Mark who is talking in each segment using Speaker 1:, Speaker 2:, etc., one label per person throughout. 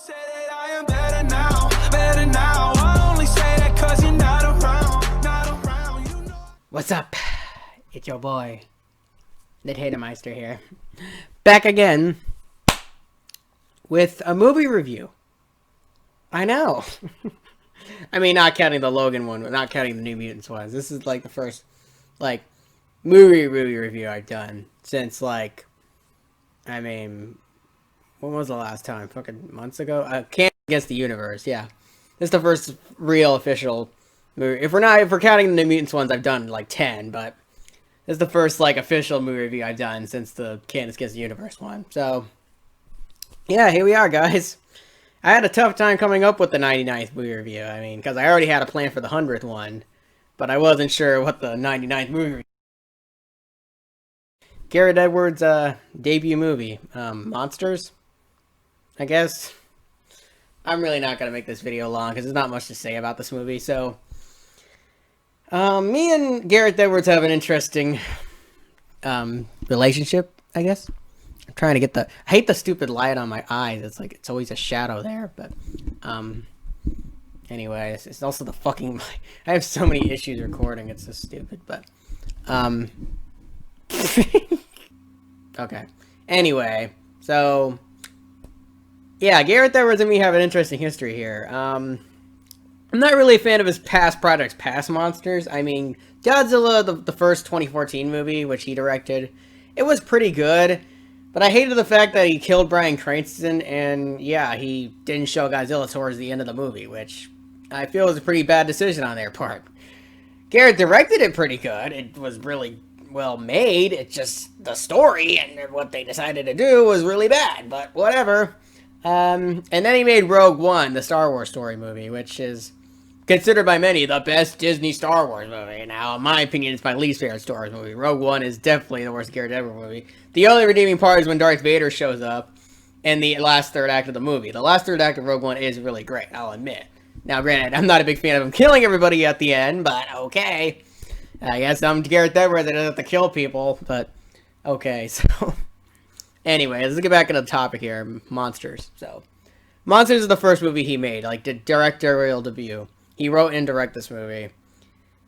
Speaker 1: say that I am better now, better now. I only say that 'cause you're not around, not around. You know.
Speaker 2: What's up? It's your boy, the Tatermeister here. Back again with a movie review. I know. I mean, not counting the Logan one, but not counting the New Mutants ones. This is like the first, like, movie review I've done since, like, I mean, when was the last time? Fucking months ago? Can't Against the Universe, yeah. This is the first real official movie. If we're counting the New Mutants ones, I've done like 10, but this is the first like official movie review I've done since the Candace Against the Universe one. So, yeah, here we are, guys. I had a tough time coming up with the 99th movie review. I mean, because I already had a plan for the 100th one, but I wasn't sure what the 99th movie review. Garet Edwards' debut movie, Monsters, I guess. I'm really not going to make this video long because there's not much to say about this movie. So, me and Garet Edwards have an interesting relationship, I guess. I'm trying to get I hate the stupid light on my eyes. It's like, it's always a shadow there. But, anyway, it's also the fucking... I have so many issues recording. It's so stupid, but... Okay. Anyway, so... Yeah, Garet Edwards and me have an interesting history here. I'm not really a fan of his past projects, past monsters. I mean, Godzilla, the first 2014 movie, which he directed, it was pretty good. But I hated the fact that he killed Bryan Cranston, and yeah, he didn't show Godzilla towards the end of the movie, which I feel was a pretty bad decision on their part. Garet directed it pretty good. It was really well made. It's just the story and what they decided to do was really bad, but whatever. And then he made Rogue One, the Star Wars story movie, which is considered by many the best Disney Star Wars movie. Now, in my opinion, it's my least favorite Star Wars movie. Rogue One is definitely the worst Garet Edwards movie. The only redeeming part is when Darth Vader shows up in the last third act of the movie. The last third act of Rogue One is really great, I'll admit. Now, granted, I'm not a big fan of him killing everybody at the end, but okay. I guess I'm Garet Edwards that doesn't have to kill people, but okay, so... Anyway, let's get back into the topic here, Monsters. So, Monsters is the first movie he made, like, the directorial debut. He wrote and directed this movie.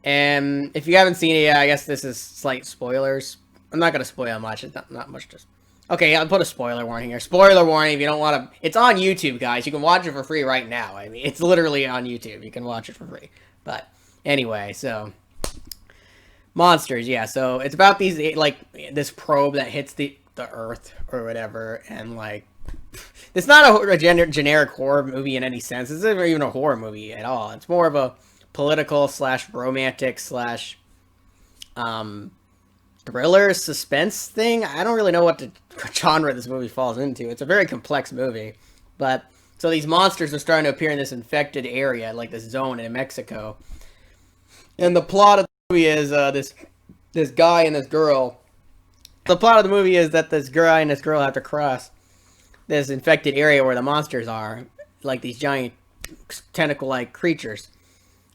Speaker 2: And if you haven't seen it yet, I guess this is slight spoilers. I'm not going to spoil much. It's not much. Just okay, I'll put a spoiler warning here. Spoiler warning if you don't want to... It's on YouTube, guys. You can watch it for free right now. I mean, it's literally on YouTube. You can watch it for free. But, anyway, so... Monsters, yeah. So, it's about these, like, this probe that hits the Earth or whatever, and like it's not a generic horror movie in any sense. It's not even a horror movie at all. It's more of a political / romantic / thriller suspense thing. I don't really know what genre this movie falls into. It's a very complex movie, but so these monsters are starting to appear in this infected area, like this zone in Mexico, and the plot of the movie is this guy and this girl. The plot of the movie is that this guy and this girl have to cross this infected area where the monsters are, like these giant tentacle-like creatures.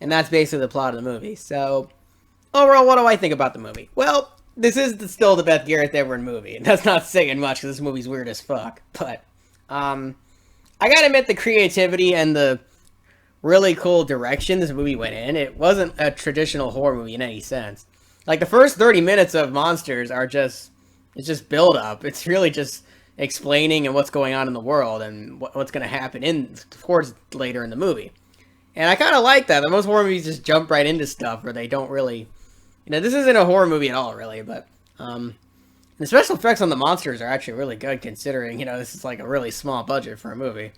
Speaker 2: And that's basically the plot of the movie. So, overall, what do I think about the movie? Well, this is still the best Garet Edwards movie. And that's not saying much because this movie's weird as fuck. But, I gotta admit the creativity and the really cool direction this movie went in. It wasn't a traditional horror movie in any sense. Like, the first 30 minutes of Monsters are just... It's just build up. It's really just explaining and what's going on in the world and what's going to happen towards later in the movie. And I kind of like that. Most horror movies just jump right into stuff where they don't really... this isn't a horror movie at all, really, but... the special effects on the monsters are actually really good considering, this is like a really small budget for a movie.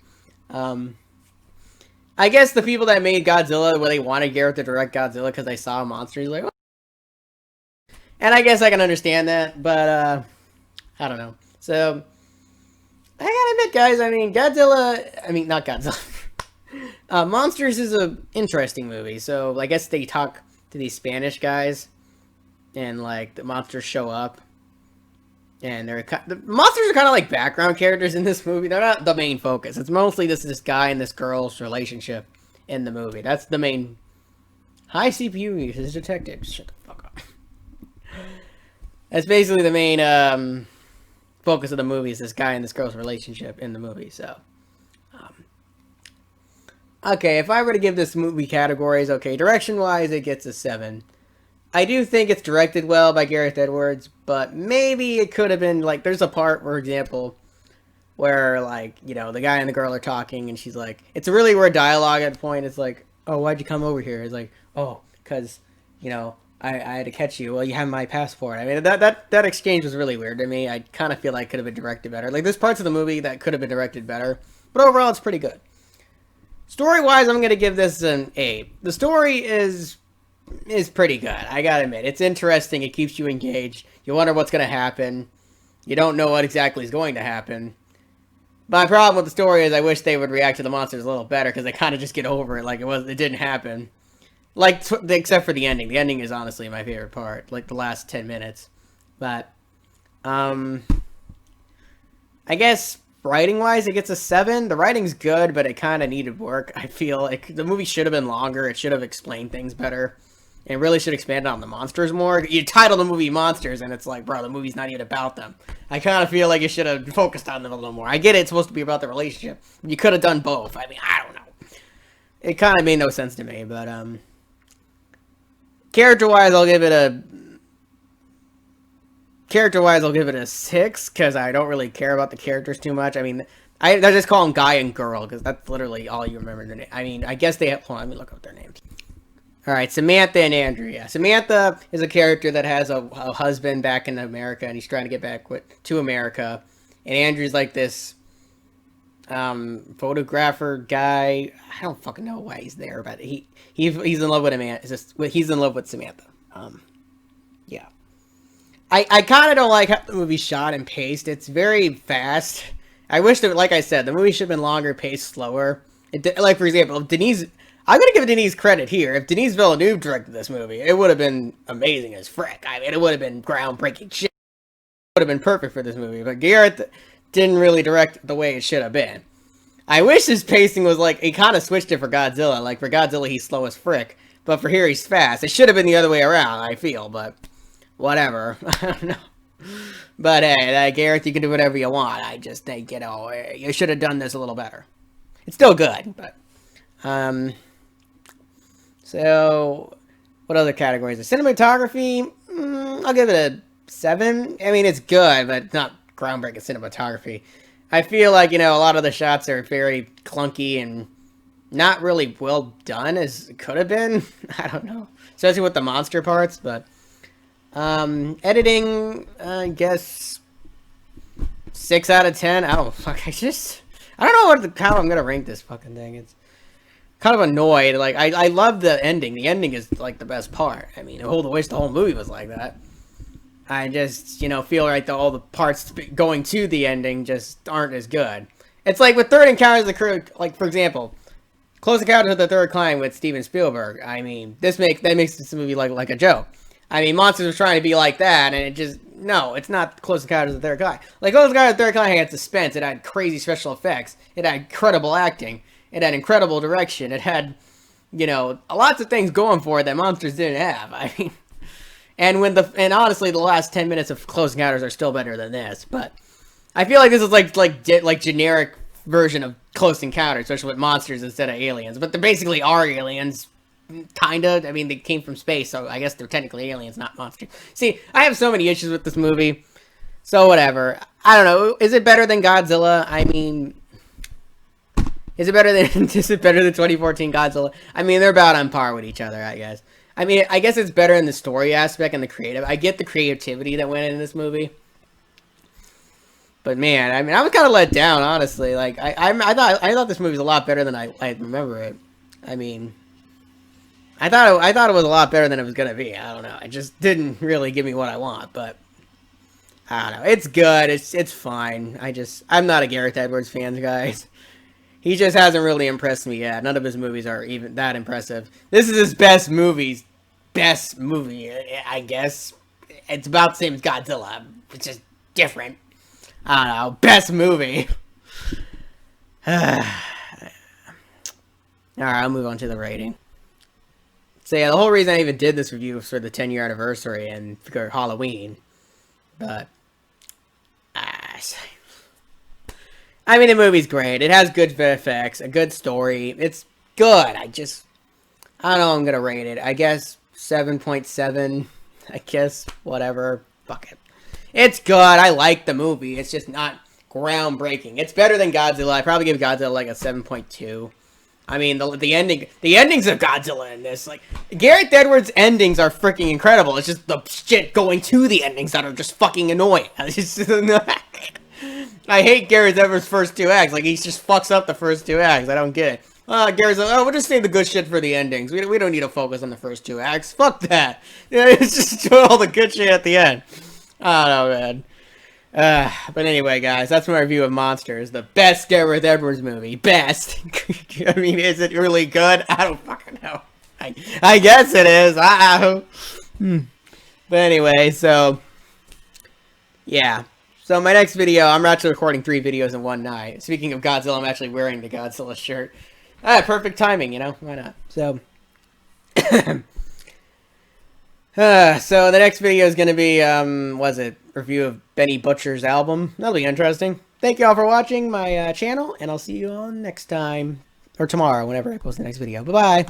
Speaker 2: I guess the people that made Godzilla, they wanted Garet to direct Godzilla because they saw monsters, like... And I guess I can understand that, but, I don't know. So, I gotta admit, guys, not Godzilla. Monsters is an interesting movie, so I guess they talk to these Spanish guys, and, like, the monsters show up, and the monsters are kind of like background characters in this movie. They're not the main focus. It's mostly this guy and this girl's relationship in the movie. That's the main... High CPU uses detective. Shut the fuck up. That's basically the main focus of the movie is this guy and this girl's relationship in the movie. So, Okay, if I were to give this movie categories, okay, direction-wise, it gets a 7. I do think it's directed well by Garet Edwards, but maybe it could have been, like, there's a part, for example, where, like, you know, the guy and the girl are talking, and she's like, it's a really weird dialogue at the point. It's like, oh, why'd you come over here? It's like, oh, because, you know, I had to catch you. Well, you have my passport. I mean, that exchange was really weird to me. I kind of feel like it could have been directed better. Like, there's parts of the movie that could have been directed better, but overall, it's pretty good. Story-wise, I'm going to give this an 8. The story is pretty good, I gotta admit. It's interesting. It keeps you engaged. You wonder what's going to happen. You don't know what exactly is going to happen. My problem with the story is I wish they would react to the monsters a little better, because they kind of just get over it like it didn't happen. Like, except for the ending. The ending is honestly my favorite part, like the last 10 minutes. But, I guess writing-wise, it gets a 7. The writing's good, but it kind of needed work. I feel like the movie should have been longer. It should have explained things better. And really should expand on the monsters more. You title the movie Monsters, and it's like, bro, the movie's not even about them. I kind of feel like you should have focused on them a little more. I get it, it's supposed to be about the relationship. You could have done both. I mean, I don't know. It kind of made no sense to me, but, Character-wise, I'll give it a 6, because I don't really care about the characters too much. I mean, I just call them guy and girl, because that's literally all you remember their name. I mean, I guess they have... Hold on, let me look up their names. Alright, Samantha and Andrea. Samantha is a character that has a husband back in America, and he's trying to get back to America. And Andrew's like this photographer guy. I don't fucking know why he's there, but he's in love with he's in love with Samantha. Yeah. I kind of don't like how the movie's shot and paced. It's very fast. I wish that, like I said, the movie should have been longer, paced slower. Like, for example, Denise... I'm going to give Denise credit here. If Denise Villeneuve directed this movie, it would have been amazing as frick. I mean, it would have been groundbreaking shit. It would have been perfect for this movie. But Garet didn't really direct the way it should have been. I wish his pacing was like... He kind of switched it for Godzilla. Like, for Godzilla, he's slow as frick. But for here, he's fast. It should have been the other way around, I feel. But whatever. I don't know. But hey, Garet, you can do whatever you want. I just think, you know, you should have done this a little better. It's still good, but... So, what other categories? The cinematography, I'll give it a 7. I mean, it's good, but not groundbreaking cinematography. I feel like, you know, a lot of the shots are very clunky and not really well done as it could have been. I don't know. Especially with the monster parts, but... editing, I guess... 6 out of 10. I don't know how I'm gonna rank this fucking thing. It's... kind of annoyed. Like, I love the ending. The ending is, like, the best part. I mean, I wish the whole movie was like that. I just, you know, feel like all the parts going to the ending just aren't as good. It's like with Third Encounters of the Crew, like, for example, Close Encounters of the Third Kind with Steven Spielberg. I mean, that makes this movie like a joke. I mean, Monsters was trying to be like that, and it just... No, it's not Close Encounters of the Third Kind. Like, Close Encounters of the Third Kind had suspense. It had crazy special effects. It had incredible acting. It had incredible direction. It had, you know, lots of things going for it that Monsters didn't have. I mean, and honestly, the last 10 minutes of Close Encounters are still better than this. But I feel like this is like generic version of Close Encounters, especially with monsters instead of aliens. But they basically are aliens, kinda. I mean, they came from space, so I guess they're technically aliens, not monsters. See, I have so many issues with this movie. So whatever. I don't know. Is it better than Godzilla? I mean... Is it better than 2014 Godzilla? I mean, they're about on par with each other, I guess. I mean, I guess it's better in the story aspect and the creative. I get the creativity that went in this movie. But man, I mean, I was kind of let down, honestly. Like, I thought this movie was a lot better than I remember it. I mean, I thought it was a lot better than it was gonna be. I don't know. It just didn't really give me what I want, but I don't know. It's good. It's fine. I'm not a Garet Edwards fan, guys. He just hasn't really impressed me yet. None of his movies are even that impressive. This is his best movie, I guess. It's about the same as Godzilla. It's just different. I don't know. Best movie. Alright, I'll move on to the rating. So yeah, the whole reason I even did this review was for the 10-year anniversary and for Halloween. But... I mean, the movie's great. It has good effects, a good story. It's good. I don't know how I'm gonna rate it. I guess 7.7. I guess, whatever. Fuck it. It's good. I like the movie. It's just not groundbreaking. It's better than Godzilla. I'd probably give Godzilla like a 7.2. I mean, the endings of Godzilla in this, like, Garet Edwards' endings are freaking incredible. It's just the shit going to the endings that are just fucking annoying. It's just, I hate Garet Edwards' first two acts. Like, he just fucks up the first two acts. I don't get it. Gary's like, we'll just save the good shit for the endings. We don't need to focus on the first two acts. Fuck that. Yeah, it's just doing all the good shit at the end. I don't know, man. But anyway, guys, that's my review of Monsters. The best Garet Edwards movie. Best. I mean, is it really good? I don't fucking know. I guess it is. But anyway, so... yeah. So my next video, I'm actually recording 3 videos in one night. Speaking of Godzilla, I'm actually wearing the Godzilla shirt. Perfect timing, you know? Why not? So... so the next video is going to be, review of Benny Butcher's album. That'll be interesting. Thank you all for watching my channel, and I'll see you all next time. Or tomorrow, whenever I post the next video. Bye-bye!